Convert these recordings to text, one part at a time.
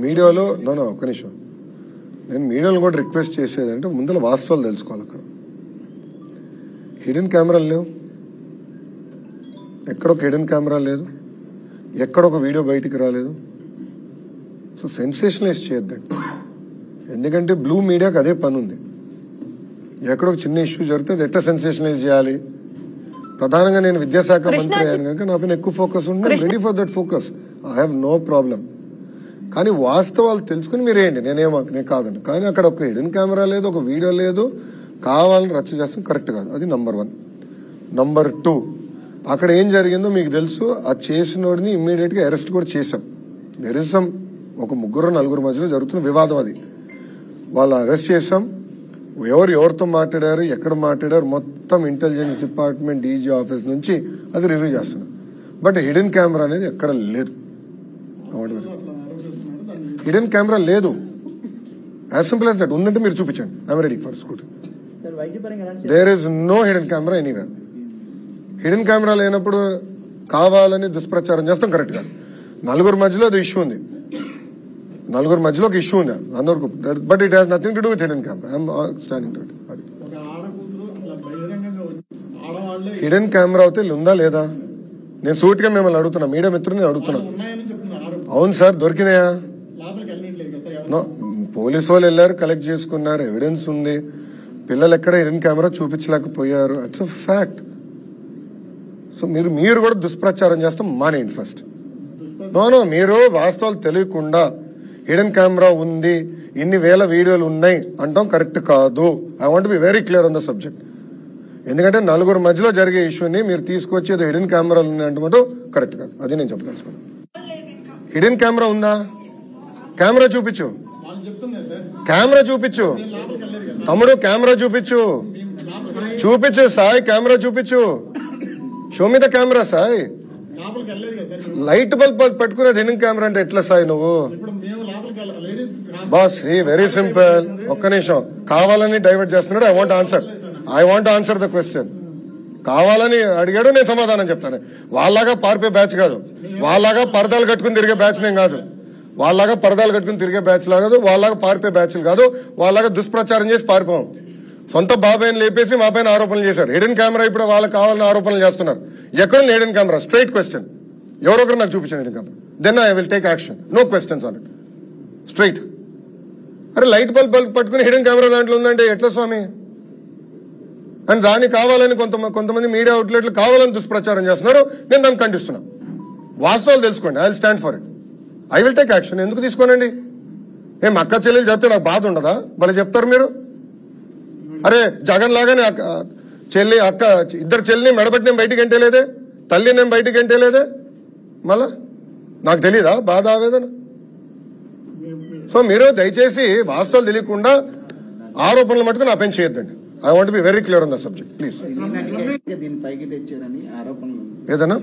మీడియాలో ఒక్క నిమిషం, నేను మీడియాలో కూడా రిక్వెస్ట్ చేసేదంటే ముందర వాస్తవాలు తెలుసుకోవాలి. అక్కడ హిడెన్ కెమెరాలు లేవు, ఎక్కడొక హిడెన్ కెమెరా లేదు, ఎక్కడొక వీడియో బయటికి రాలేదు. సో సెన్సేషనలైజ్ చేయొద్దండి, ఎందుకంటే బ్లూ మీడియాకి అదే పని ఉంది. ఎక్కడొక చిన్న ఇష్యూ జరిగితే అది ఎట్లా సెన్సేషనలైజ్ చేయాలి. ప్రధానంగా నేను విద్యాశాఖ మంత్రి అయ్యాను కనుక నా పైన ఎక్కువ ఫోకస్ ఉంది. Ready for that focus, I have no problem. కానీ వాస్తవాలు తెలుసుకుని మీరేంటి, నేను కాదండి. కానీ అక్కడ ఒక హిడెన్ కెమెరా లేదు, ఒక వీడియో లేదు, కావాలని రచ్చ చేస్తాం, కరెక్ట్ కాదు. అది నంబర్ 1. నంబర్ 2, అక్కడ ఏం జరిగిందో మీకు తెలుసు. ఆ చేసినోడిని ఇమ్మీడియట్ గా అరెస్ట్ కూడా చేశాం. నిరసం ఒక 3-4 మధ్యలో జరుగుతున్న వివాదం అది. వాళ్ళు అరెస్ట్ చేశాం. ఎవరితో మాట్లాడారు, ఎక్కడ మాట్లాడారు, మొత్తం ఇంటెలిజెన్స్ డిపార్ట్మెంట్ డీజీ ఆఫీస్ నుంచి అది రివ్యూ చేస్తున్నాం. బట్ హిడెన్ కెమెరా అనేది ఎక్కడ లేదు. హిడెన్ కెమెరా లేదు, యాజ్ సింపుల్ యాజ్ దట్. ఉందంటే మీరు చూపించండి, I'm ready for scrutiny. There is no hidden camera anywhere. Hidden camera లేనప్పుడు కావాలని దుష్ప్రచారం చేస్తాం, కరెక్ట్ కాదు. 4 మధ్యలో అది ఇష్యూ ఉంది, 4 మధ్యలో ఒక ఇష్యూ ఉంది అందరికి. But it has nothing to do with hidden camera. I'm standing to it. Hidden camera అయితే ఉందా లేదా, నేను సూటిగా మిమ్మల్ని అడుగుతున్నా, మీడియా మిత్రుని అడుగుతున్నా. అవును సార్, దొరికినాయా? పోలీసు వాళ్ళు వెళ్ళారు, కలెక్ట్ చేసుకున్నారు, ఎవిడెన్స్ ఉంది. పిల్లలు ఎక్కడ హిడెన్ కెమెరా చూపించలేకపోయారు, ఇట్స్ అ ఫ్యాక్ట్. సో మీరు కూడా దుష్ప్రచారం చేస్తాం మానేయండి ఫస్ట్. నో, మీరు వాస్తవాలు తెలియకుండా హిడెన్ కెమెరా ఉంది, ఇన్ని వేల వీడియోలు ఉన్నాయి అంటాం కరెక్ట్ కాదు. I want be very clear on the subject. ఎందుకంటే 4 మధ్యలో జరిగే ఇష్యూని మీరు తీసుకొచ్చేది హిడెన్ కెమెరాలు ఉన్నాయంటే కరెక్ట్ కాదు. అది నేను చెప్పదలుచుకున్నాను. హిడెన్ కెమెరా ఉందా? కెమెరా చూపించు, కెమెరా చూపించు తమ్ముడు, కెమెరా చూపించు సాయి, కెమెరా చూపించు. Show me the camera Sai. Light bulb పట్టుకునేది హిడెన్ కెమెరా అంటే ఎట్లా సాయి నువ్వు? Boss, very simple. ఒక్క నిమిషం, కావాలని డైవర్ట్ చేస్తున్నాడు. I want answer the question. కావాలని అడిగాడు, నేను సమాధానం చెప్తాను. వాళ్ళలాగా పారిపోయే బ్యాచ్ కాదు, వాళ్ళలాగా పరదాలు కట్టుకుని తిరిగే బ్యాచ్ నేను కాదు, వాళ్ళలాగా పరదాలు కట్టుకుని తిరిగే బ్యాచ్ కాదు, వాళ్ళలాగా పారిపోయే బ్యాచ్లు కాదు, వాళ్ళలాగా దుష్ప్రచారం చేసి పారిపోం. సొంత బాబాయిని లేపేసి మా పైన ఆరోపణలు చేశారు. హిడెన్ కెమెరా ఇప్పుడు వాళ్ళకి కావాలని ఆరోపణలు చేస్తున్నారు. ఎక్కడుంది హిడెన్ కెమెరా? Straight question. ఎవరొకరు నాకు చూపించండి hidden camera, then I will take action. No questions on it, straight. అరే లైట్ బల్బ్ పట్టుకుని హిడెన్ కెమెరా దాంట్లో ఉందంటే ఎట్లా స్వామి? అండ్ దాన్ని కావాలని కొంతమంది మీడియా అవుట్లెట్లు కావాలని దుష్ప్రచారం చేస్తున్నారు. నేను దాన్ని ఖండిస్తున్నా. వాస్తవాలు తెలుసుకోండి, I will stand for it, I will take action. ఎందుకు తీసుకోనండి? ఏం అక్క చెల్లెలు చెప్తే నాకు బాధ ఉండదా? భలే చెప్తారు మీరు. అరే జగన్ లాగానే చెల్లి అక్క ఇద్దరు చెల్లిని మెడబెట్టి నేను బయటికి ఎంటేలేదే, తల్లి నేను బయటికి ఎంటేలేదే, మళ్ళా నాకు తెలీదా బాధ ఆవేదన? సో మీరు దయచేసి వాస్తవాలు తెలియకుండా ఆరోపణలు మటుకు నా పైన చేయొద్దండి. I want be very clear on the subject please. ఏదన్నా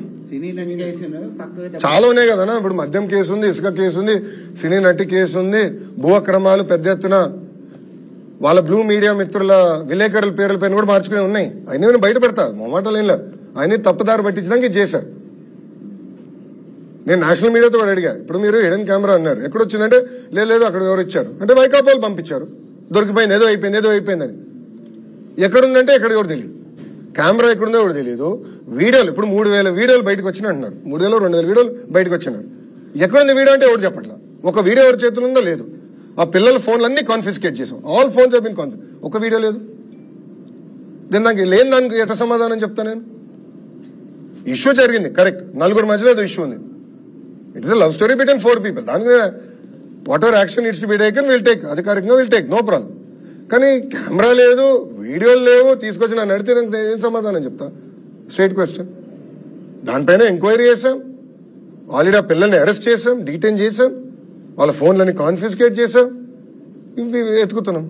చాలా ఉన్నాయి కదనా. ఇప్పుడు మద్యం కేసు ఉంది, ఇసుక కేసు ఉంది, సినీ నటి కేసు ఉంది, భూ అక్రమాలు పెద్ద ఎత్తున వాళ్ళ బ్లూ మీడియా మిత్రుల విలేకరుల పేర్ల పైన కూడా మార్చుకునే ఉన్నాయి. అయినా నేను బయట పెడతా, మొమాటలు ఏం లేదు. ఆయన తప్పుదారి పట్టించడానికి ఇది చేశారు. నేను నేషనల్ మీడియాతో కూడా అడిగా. ఇప్పుడు మీరు హిడెన్ కెమెరా అన్నారు, ఎక్కడొచ్చిందంటే లేదు అక్కడ ఎవరు ఇచ్చారు అంటే వైకాపాలు పంపించారు, దొరికిపోయింది, ఏదో అయిపోయిందని. ఎక్కడుందంటే ఎక్కడ కూడా తెలియదు, కెమెరా ఎక్కడుందో కూడా తెలియదు. వీడియోలు ఇప్పుడు 3000 వీడియోలు బయటకు వచ్చినా అంటున్నారు, 3000-2000 వీడియోలు బయటకు వచ్చినారు. ఎక్కడుంది వీడియో అంటే ఎవరు చెప్పట్లా. ఒక వీడియో ఎవరి చేతులు ఉందో లేదు. ఆ పిల్లల ఫోన్లన్నీ కాన్ఫిస్కేట్ చేసాం, all phones have been confiscate. ఒక వీడియో లేదు. నేను దానికి ఎట్లా సమాధానం చెప్తా? నేను ఇష్యూ జరిగింది కరెక్ట్, 4 మధ్యలో ఏదో ఇష్యూ ఉంది. It is love story between 4 people. దాని మీద what ever action needs to be taken will take, అధికారికంగా విల్ టేక్, నో ప్రాబ్లం. కానీ కెమెరా లేదు, వీడియోలు లేవు, తీసుకొచ్చి నన్ను అడిగితే ఏం సమాధానం చెప్తా? Straight question. దానిపైన ఎంక్వైరీ చేశాం, ఆల్రెడీ ఆ పిల్లల్ని అరెస్ట్ చేశాం, డీటైన్ చేశాం, వాళ్ళ ఫోన్లని కాన్ఫిస్కేట్ చేశాం, ఇవి ఎత్తుకుతున్నాం.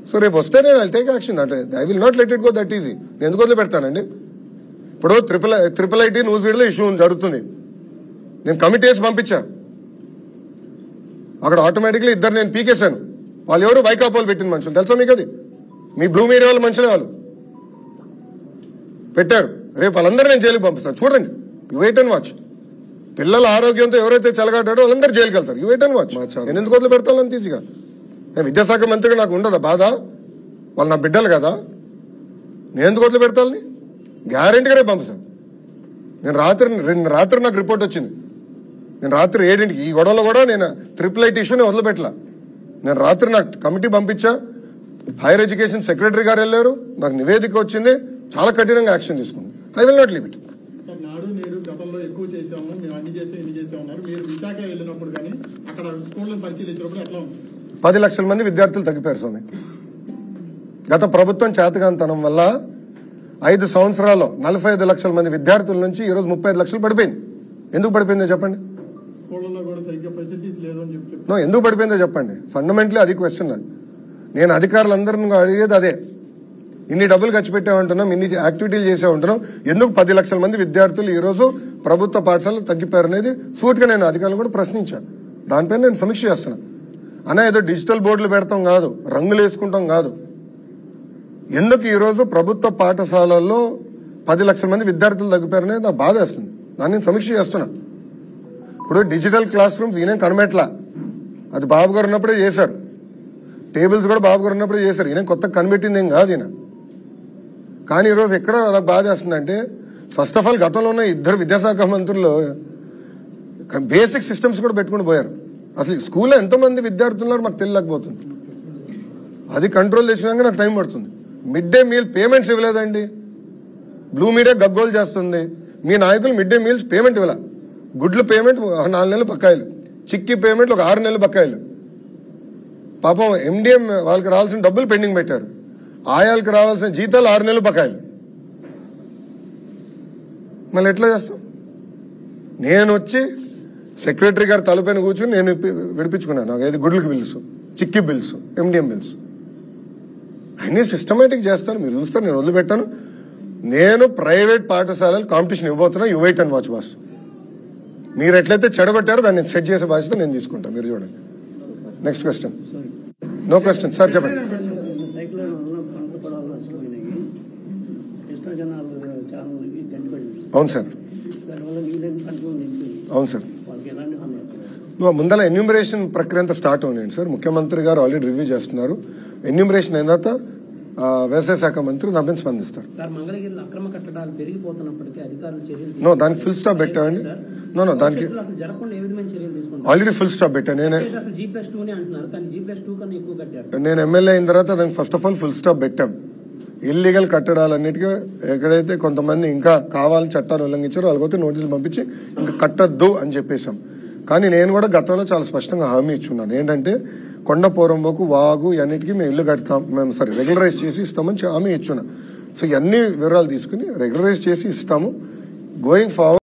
సో రేపు వస్తే నేను ఐ టేక్ యాక్షన్. అంటే I will not let it go that easy. నేను ఎందుకు వదిలి పెడతానండి? ఇప్పుడు ట్రిపుల్ ఐటీ న్యూస్ వీడియోలో ఇష్యూ జరుగుతుంది, నేను కమిటీ వేసి పంపించా. అక్కడ ఆటోమేటిక్లీ ఇద్దరు నేను పీకేశాను. వాళ్ళు ఎవరు? వైకాపాలు పెట్టిన మనుషులు, తెలుసా మీకు? అది మీ బ్లూ మీడియా వాళ్ళ మనుషులే వాళ్ళు పెట్టారు. రేపు వాళ్ళందరూ నేను జైలుకి పంపిస్తాను, చూడండి, వెయిట్ అండ్ వాచ్. పిల్లల ఆరోగ్యంతో ఎవరైతే చెలగాటాడో వాళ్ళందరూ జైలుకి వెళ్తారు. You wait and watch. నేను ఎందుకు వదిలి పెడతాను తీసిగా? నేను విద్యాశాఖ మంత్రిగా నాకు ఉండదా బాధ? వాళ్ళు నా బిడ్డలు కదా, నేను ఎందుకు వదిలి పెడతాను? గ్యారెంటీగా రేపు పంపిస్తాను. నేను రాత్రి నాకు రిపోర్ట్ వచ్చింది. నేను రాత్రి 7ంటికి ఈ గొడవలో కూడా నేను ట్రిపుల్ ఐటీ ఇష్యూని వదిలిపెట్టలా. నేను రాత్రి నాకు కమిటీ పంపించా, హైయర్ ఎడ్యుకేషన్ సెక్రటరీ గారు వెళ్ళారు, నాకు నివేదిక వచ్చింది, చాలా కఠినంగా యాక్షన్ తీసుకున్నాను. I will not leave it. నాడు నేడు గతంలో ఎక్కువ చేసాము, మేము అన్ని చేసాం ఇన్ని చేసాం ఉన్నారు. మీరు విశాఖ వెళ్ళినప్పుడు కానీ అక్కడ స్కూళ్ళను పరిశీలించినప్పుడు ఎట్లా ఉంది? 10 లక్షల మంది విద్యార్థులు తగ్గిపోయారు స్వామి. గత ప్రభుత్వం చేతగాంతనం వల్ల 5 సంవత్సరాల్లో 45 లక్షల మంది విద్యార్థుల నుంచి ఈరోజు 35 లక్షలు పడిపోయింది. ఎందుకు పడిపోయిందో చెప్పండి. స్కూళ్ళలో కూడా సరిగ్గా ఫెసిలిటీస్ లేదు అని చెప్పి ఎందుకు పడిపోయిందో చెప్పండి. ఫండమెంటలీ అది క్వశ్చన్. అది నేను అధికారులందరినీ అడిగేది అదే. ఇన్ని డబ్బులు ఖర్చు పెట్టామంటున్నాం, ఇన్ని యాక్టివిటీలు చేసామంటున్నాం, ఎందుకు 10 లక్షల మంది విద్యార్థులు ఈ రోజు ప్రభుత్వ పాఠశాలలు తగ్గిపోయారు అనేది సూటిగా నేను అధికారులను కూడా ప్రశ్నించాను. దానిపైన నేను సమీక్ష చేస్తున్నా. అన్నా ఏదో డిజిటల్ బోర్డులు పెడతాం కాదు, రంగులు వేసుకుంటాం కాదు. ఎందుకు ఈ రోజు ప్రభుత్వ పాఠశాలల్లో 10 లక్షల మంది విద్యార్థులు తగ్గిపోయారనేది నాకు బాధ వేస్తుంది. దాన్ని నేను సమీక్ష చేస్తున్నా. ఇప్పుడు డిజిటల్ క్లాస్ రూమ్స్ ఈయన కనబెట్లా, అది బాబు గారు ఉన్నప్పుడే చేశారు. టేబుల్స్ కూడా బాబు గారు ఉన్నప్పుడే చేశారు. ఈయన కొత్త కనిపెట్టింది ఏం కాదు ఈయన. కానీ ఈరోజు ఎక్కడ అలా బాధ వేస్తుందంటే, ఫస్ట్ ఆఫ్ ఆల్ గతంలో ఉన్న 2 విద్యాశాఖ మంత్రులు బేసిక్ సిస్టమ్స్ కూడా పెట్టుకుని పోయారు. అసలు స్కూల్లో ఎంతమంది విద్యార్థులు మాకు తెలియలేకపోతుంది. అది కంట్రోల్ చేసినాక నాకు టైం పడుతుంది. మిడ్ డే మీల్ పేమెంట్స్ ఇవ్వలేదండి. బ్లూ మీడియా గగ్గోలు చేస్తుంది. మీ నాయకులు మిడ్ డే మీల్స్ పేమెంట్ ఇవ్వాల. గుడ్లు పేమెంట్ 4 నెలలు బకాయిలు, చిక్కీ పేమెంట్లు ఒక 6 నెలలు బకాయిలు. పాపం ఎండిఎం వాళ్ళకి రావాల్సిన డబ్బులు పెండింగ్ పెట్టారు. ఆయాలకు రావాల్సిన జీతాలు 6 నెలలు బకాయిలు. మళ్ళీ ఎట్లా చేస్తాం? నేను వచ్చి సెక్రటరీ గారి తలపైన కూర్చొని నేను విడిపించుకున్నాను. నాకు ఏది గుడ్లకి bills, chikki bills, MDM bills అన్ని సిస్టమేటిక్ చేస్తాను. మీరు చూస్తారు, నేను వదిలిపెట్టాను. నేను ప్రైవేట్ పాఠశాలలు కాంపిటీషన్ ఇవ్వబోతున్నా. You wait and watch boss. మీరు ఎట్లయితే చెడగొట్టారో దాన్ని సెట్ చేసే బాధ్యత నేను తీసుకుంటాను. మీరు చూడండి. Next question. No question sir, చెప్పండి. అవును సార్, అవును సార్. ముందర ఎన్యూమరేషన్ ప్రక్రియ అంతా స్టార్ట్ అవునండి సార్. ముఖ్యమంత్రి గారు ఆల్రెడీ రివ్యూ చేస్తున్నారు. ఎన్యూమరేషన్ అయిన తర్వాత వ్యవసాయ శాఖ మంత్రి దాని మీద స్పందిస్తారు. నో, దానికి ఫుల్ స్టాప్ పెట్టామండి. నో, దానికి ఆల్రెడీ ఫుల్ స్టాప్ పెట్టాను. నేను ఎమ్మెల్యే అయిన తర్వాత దానికి first of all full stop పెట్టాం. ఇల్లీగల్ కట్టడాలన్నిటికీ ఎక్కడైతే కొంతమంది ఇంకా కావాలని చట్టాన్ని ఉల్లంఘించారో వాళ్ళకైతే నోటీసులు పంపించి ఇంకా కట్టద్దు అని చెప్పేశాం. కానీ నేను కూడా గతంలో చాలా స్పష్టంగా హామీ ఇచ్చున్నాను. ఏంటంటే కొండ పోరంబోకు, వాగు అన్నిటికీ మేము ఇల్లు కడతాం, మేము రెగ్యులరైజ్ చేసి ఇస్తామని హామీ ఇచ్చున్నా. సో ఇవన్నీ వివరాలు తీసుకుని రెగ్యులరైజ్ చేసి ఇస్తాము. Going forward